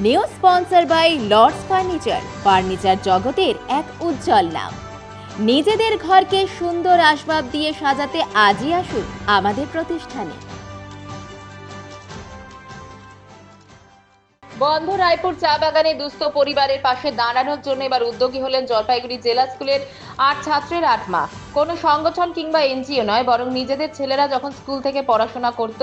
New sponsor by Lords furniture জগতের এক উজ্জ্বল নাম। নিজেদের ঘরকে সুন্দর আসবাব দিয়ে সাজাতে আজই আসুন আমাদের প্রতিষ্ঠানে। বন্ধ রায়পুর চা বাগানে দুস্থ পরিবারের পাশে দাঁড়ানোর জন্য এবার উদ্যোগী হলেন জলপাইগুড়ি জেলা স্কুলের 8 ছাত্রের 8 মা। কোনো সংগঠন কিংবা এনজিও নয়, বরং নিজেদের ছেলেরা যখন স্কুল থেকে পড়াশোনা করত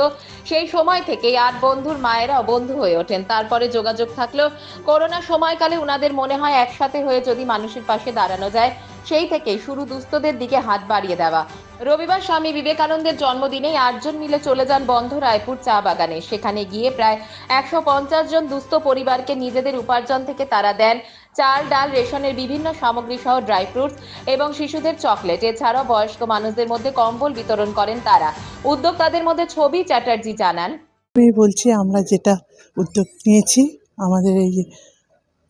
সেই সময় থেকেই 8 বন্ধুর মায়েরাও বন্ধু হয়ে ওঠেন। তারপরে যোগাযোগ থাকলেও করোনা সময়কালে উনাদের মনে হয় একসাথে হয়ে যদি মানুষের পাশে দাঁড়ানো যায়, সেই থেকেই শুরু দুস্থদের দিকে হাত বাড়িয়ে দেওয়া। রবিবার স্বামী বিবেকানন্দের জন্মদিনেই 8 জন মিলে চলে যান বন্ধ রায়পুর চা বাগানে। সেখানে গিয়ে প্রায় 150 জন দুস্থ পরিবারকে নিজেদের উপার্জন থেকে তারা দেন চাল, ডাল, রেশনের বিভিন্ন সামগ্রী সহ ড্রাই ফ্রুটস এবং শিশুদের চকলেট। এছাড়াও বয়স্ক মানুষদের মধ্যে কম্বল বিতরণ করেন তারা। উদ্যোক্তাদের মধ্যে ছবি চ্যাটার্জি জানান, আমি বলছি আমরা যেটা উদ্যোগ নিয়েছি, আমাদের এই যে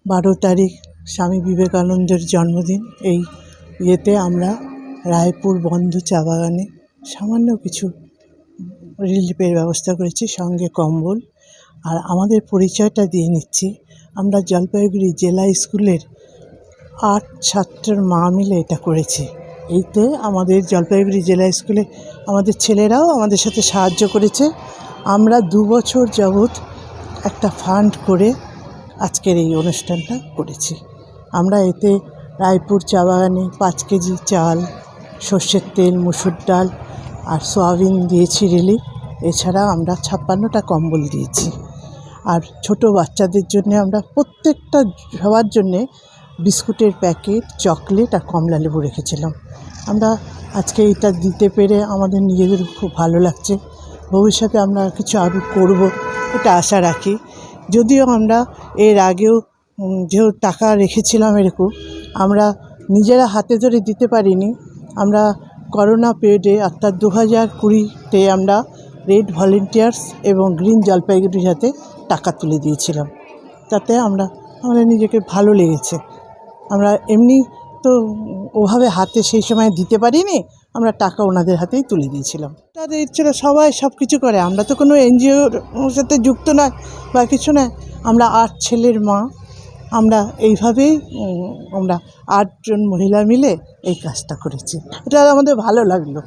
12 তারিখ স্বামী বিবেকানন্দের জন্মদিন, এই ইয়েতে আমরা রায়পুর বন্ধ চা বাগানে সামান্য কিছু রিলিফের ব্যবস্থা করেছি, সঙ্গে কম্বল। আর আমাদের পরিচয়টা দিয়ে নিচ্ছি, আমরা জলপাইগুড়ি জেলা স্কুলের 8 ছাত্রের মা মিলে এটা করেছি। এইতে আমাদের জলপাইগুড়ি জেলা স্কুলে আমাদের ছেলেরাও আমাদের সাথে সাহায্য করেছে। আমরা 2 বছর যাবৎ একটা ফান্ড করে আজকের এই অনুষ্ঠানটা করেছি। আমরা এতে রায়পুর চা বাগানে 5 কেজি চাল, সর্ষের তেল, মুসুর ডাল আর সোয়াবিন দিয়েছি রিলিফ। এছাড়া আমরা 56টা কম্বল দিয়েছি। আর ছোট বাচ্চাদের জন্য আমরা প্রত্যেকটা সবার জন্যে বিস্কুটের প্যাকেট, চকলেট আর কমলা লেবু রেখেছিলাম। আমরা আজকে এটা দিতে পেরে আমাদের নিজেদের খুব ভালো লাগছে। ভবিষ্যতে আমরা কিছু আরও করব এটা আশা রাখি। যদিও আমরা এর আগেও যেহেতু টাকা রেখেছিলাম এরকম, আমরা নিজেরা হাতে ধরে দিতে পারিনি। আমরা করোনা পিরিয়ডে অর্থাৎ 2020-তে আমরা রেড ভলেন্টিয়ার্স এবং গ্রিন জলপাইগুড়ির হাতে টাকা তুলে দিয়েছিলাম। তাতে আমাদের নিজেকে ভালো লেগেছে। আমরা এমনি তো ওভাবে হাতে সেই সময় দিতে পারিনি, আমরা টাকা ওনাদের হাতেই তুলে দিয়েছিলাম। তাদের ইচ্ছে সবাই সব কিছু করে, আমরা তো কোনো এনজিওর সাথে যুক্ত নয় বা কিছু নয়। আমরা 8 ছেলের মা, আমরা এইভাবেই আমরা 8 জন মহিলা মিলে এই কাজটা করেছি। এটা আমাদের ভালো লাগলো।